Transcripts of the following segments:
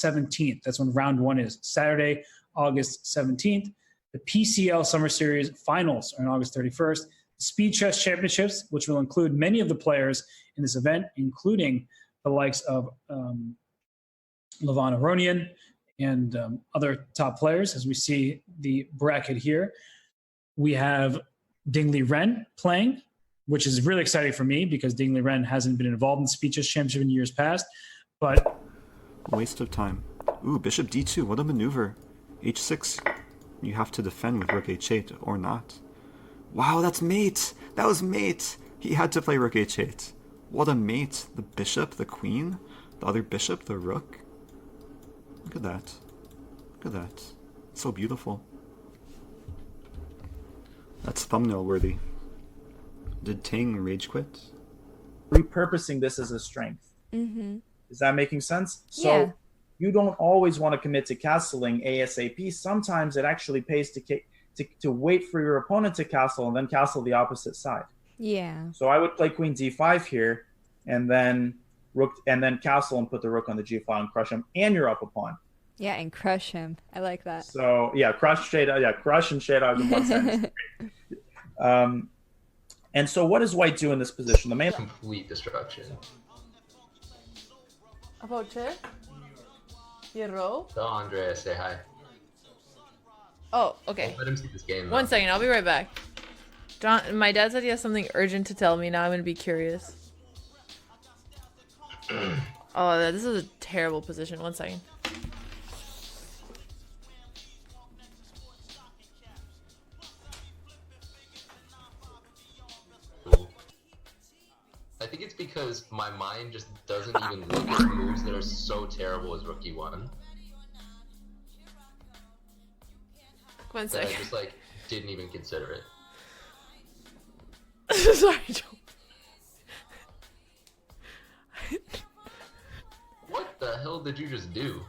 17th. That's when round 1 is, Saturday, August 17th. The PCL Summer Series finals are on August 31st. The Speed Chess Championships, which will include many of the players in this event, including the likes of Levon Aronian and other top players, as we see the bracket here. We have Dingley Ren playing, which is really exciting for me because Dingley Ren hasn't been involved in the Speed Chess Championship in years past. But waste of time. Ooh, bishop d2, what a maneuver. h6, you have to defend with rook h8 or not. Wow, that's mate! That was mate! He had to play rook h8. What a mate. The bishop, the queen, the other bishop, the rook. Look at that. Look at that. So beautiful. That's thumbnail worthy. Did Tang rage quit? Repurposing this as a strength. Is that making sense? So you don't always want to commit to castling ASAP. Sometimes it actually pays to wait for your opponent to castle and then castle the opposite side. Yeah. So I would play queen d5 here, and then rook, and then castle and put the rook on the g file and crush him, and you're up a pawn. Yeah, and crush him. I like that. So yeah, crush and shade out in one sentence. And so what does white do in this position? The main complete destruction. Apoche? Hero? Tell Andreas say hi. Oh, okay. Let him see this game. One second, I'll be right back. John, my dad said he has something urgent to tell me. Now I'm gonna be curious. Oh, this is a terrible position. One second. I think it's because my mind just doesn't even look at moves that are so terrible as Rook E1. One That I second. just like didn't even consider it. Sorry, Joe. What the hell did you just do?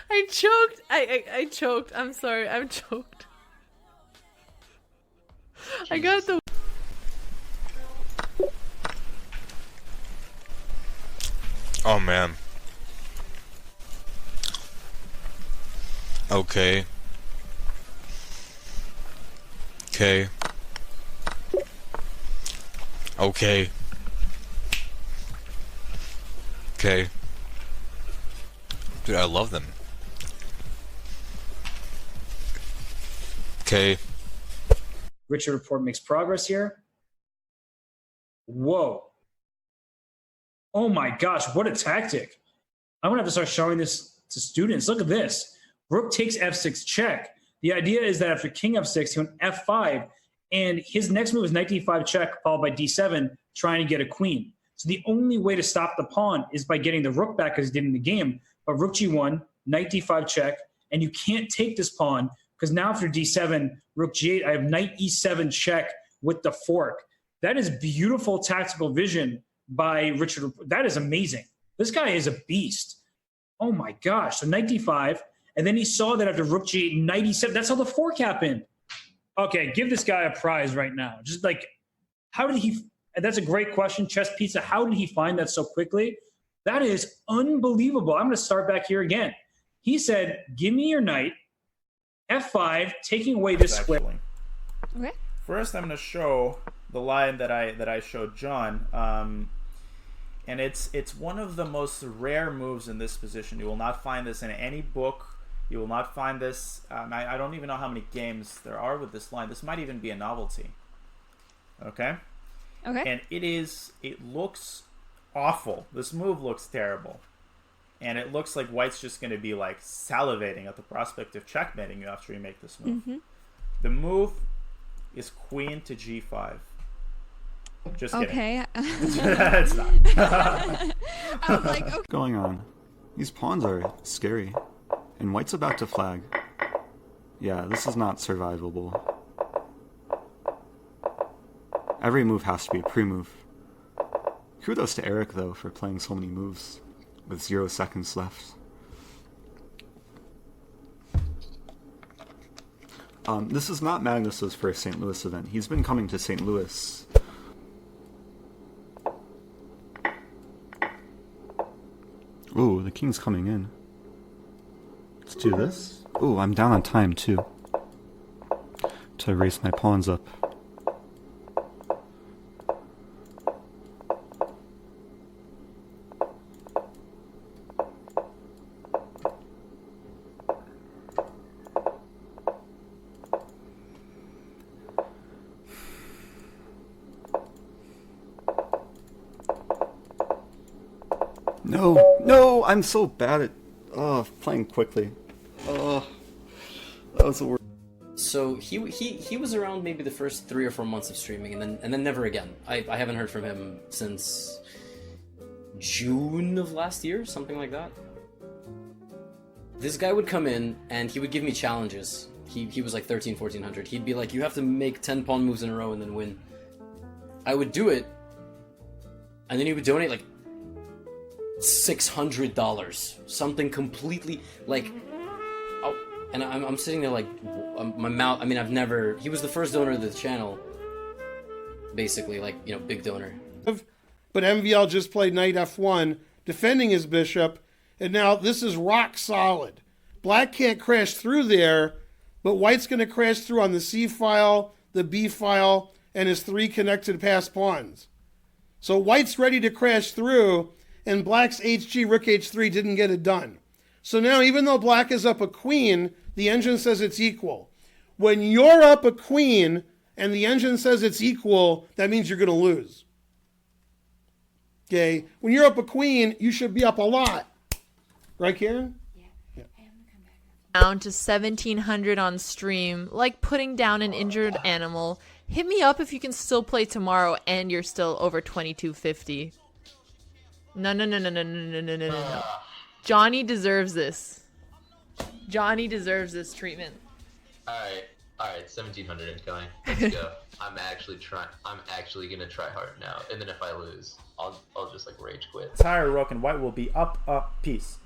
I choked. I choked. I'm sorry. I'm choked. I got the. Oh man. Okay. Okay. Okay. Okay. Dude, I love them. Okay. Richard Report makes progress here. Whoa. Oh my gosh, what a tactic. I'm gonna have to start showing this to students. Look at this. Rook takes f6 check. The idea is that after king f6, he went f5, and his next move is knight d5 check, followed by d7, trying to get a queen. So the only way to stop the pawn is by getting the rook back as he did in the game. But rook g1, knight d5 check, and you can't take this pawn because now after d7, rook g8, I have knight e7 check with the fork. That is beautiful tactical vision by Richard. That is amazing. This guy is a beast. Oh my gosh. So knight d5, and then he saw that after rook g8, knight e7. That's how the fork happened. Okay, give this guy a prize right now. Just like, how did he... That's a great question, Chess Pizza. How did he find that so quickly? That is unbelievable. I'm going to start back here again. He said, give me your knight, f5, taking away this square. Okay. First, I'm going to show the line that I showed John, and it's one of the most rare moves in this position. You will not find this in any book. You will not find this. I don't even know how many games there are with this line. This might even be a novelty. Okay. Okay. And it looks awful. This move looks terrible. And it looks like white's just going to be like salivating at the prospect of checkmating you after you make this move. The move is queen to g5. Just kidding. Okay. It's not. I was like, okay. Going on? These pawns are scary. And white's about to flag. Yeah, this is not survivable. Every move has to be a pre-move. Kudos to Eric, though, for playing so many moves with 0 seconds left. This is not Magnus's first St. Louis event. He's been coming to St. Louis. Ooh, the king's coming in. Let's do this. Ooh, I'm down on time too. To race my pawns up. No, I'm so bad at playing quickly. That was the worst. So he was around maybe the first 3 or 4 months of streaming, and then never again. I haven't heard from him since June of last year, something like that. This guy would come in and he would give me challenges. He was like 1400. He'd be like, you have to make 10 pawn moves in a row and then win. I would do it, and then he would donate like $600, something completely like. Oh, and I'm sitting there like, my mouth. I mean, I've never. He was the first donor of the channel, basically, like, you know, big donor. But MVL just played knight f1, defending his bishop, and now this is rock solid. Black can't crash through there, but White's going to crash through on the C file, the B file, and his 3 connected passed pawns. So White's ready to crash through, and Black's HG Rook H3 didn't get it done. So now, even though Black is up a queen, the engine says it's equal. When you're up a queen and the engine says it's equal, that means you're going to lose. Okay? When you're up a queen, you should be up a lot. Right, Karen? Down to 1700 on stream, like putting down an injured animal. Hit me up if you can still play tomorrow and you're still over 2250. No. Johnny deserves this. Johnny deserves this treatment. Alright, 1700 incoming. Let's go. I'm actually gonna try hard now. And then if I lose, I'll just like rage quit. Entire rook and White will be up piece.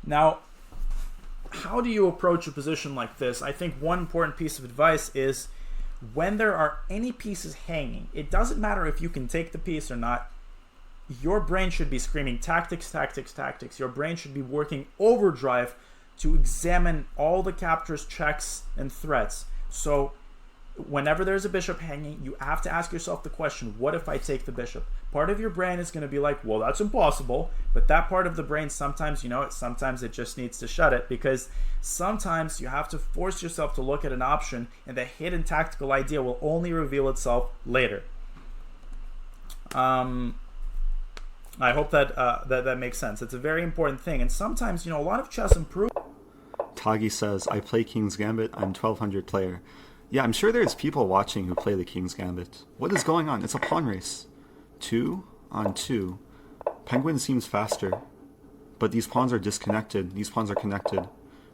Now, how do you approach a position like this? I think one important piece of advice is when there are any pieces hanging, it doesn't matter if you can take the piece or not. Your brain should be screaming tactics, tactics, tactics. Your brain should be working overdrive to examine all the captures, checks, and threats. So whenever there's a bishop hanging, you have to ask yourself the question, what if I take the bishop? Part of your brain is going to be like, well, that's impossible. But that part of the brain, sometimes, sometimes it just needs to shut it, because sometimes you have to force yourself to look at an option, and the hidden tactical idea will only reveal itself later. I hope that makes sense. It's a very important thing, and sometimes, a lot of chess improves. Tagi says, I play King's Gambit, I'm 1200 player. Yeah, I'm sure there's people watching who play the King's Gambit. What is going on? It's a pawn race. 2 on 2. Penguin seems faster, but these pawns are disconnected. These pawns are connected.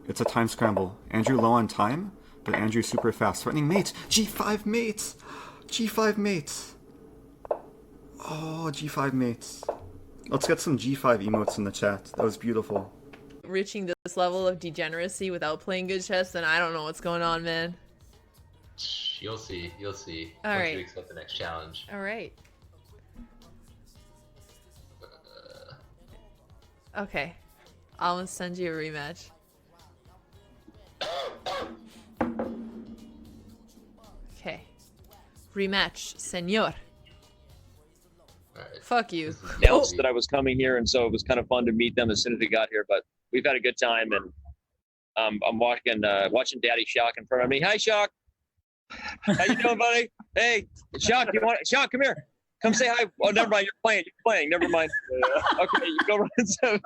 It's a time scramble. Andrew low on time, but Andrew super fast. Threatening mate! G5 mates! G5 mates! Oh, G5 mates. Let's get some G5 emotes in the chat. That was beautiful. Reaching this level of degeneracy without playing good chess, then I don't know what's going on, man. You'll see. Once you accept the next challenge. All right. Okay. I'll send you a rematch. Okay. Rematch, senor. Right. Fuck you. Announced that I was coming here, and so it was kind of fun to meet them as soon as we got here. But we've had a good time, and I'm watching Daddy Shock in front of me. Hi, Shock. How you doing, buddy? Hey, Shock. Shock? Come here. Come say hi. Oh, never mind. You're playing. Never mind. Okay, you go run. So,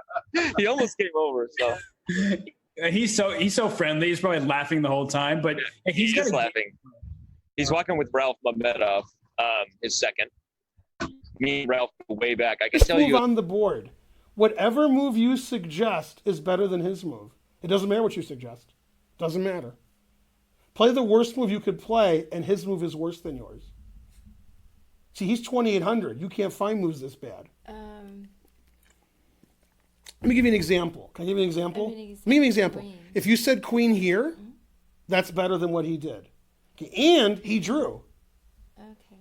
he almost came over. So he's so friendly. He's probably laughing the whole time, but he's just laughing. He's walking with Ralph Mamedov, his second. Me and Ralph go way back. I can tell you. On the board, whatever move you suggest is better than his move. It doesn't matter what you suggest. Doesn't matter. Play the worst move you could play, and his move is worse than yours. See, he's 2,800. You can't find moves this bad. Let me give you an example. Can I give you an example? Let me give you an example. If you said queen here, that's better than what he did. Okay, and he drew. Okay.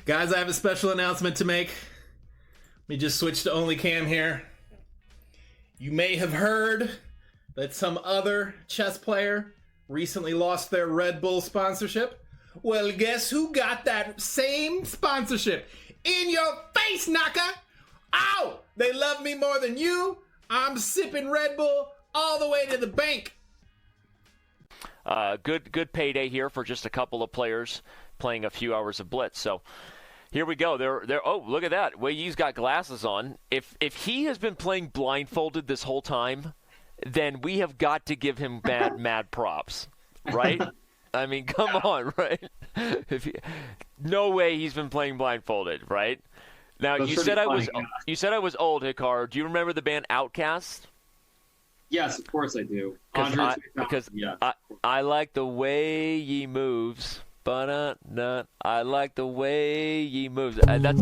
Guys, I have a special announcement to make. Let me just switch to only cam here. You may have heard that some other chess player recently lost their Red Bull sponsorship. Well, guess who got that same sponsorship? In your face, Naka! Ow! They love me more than you. I'm sipping Red Bull all the way to the bank. Good payday here for just a couple of players playing a few hours of Blitz. So here we go. They're oh, look at that. Wei Yi's got glasses on. If he has been playing blindfolded this whole time, then we have got to give him mad props, right? I mean, come on, right? No way he's been playing blindfolded, right? Now you said I was old, Hikar. Do you remember the band Outkast? Yes, of course I do. Because I like the way ye moves. But I like the way ye moves. That's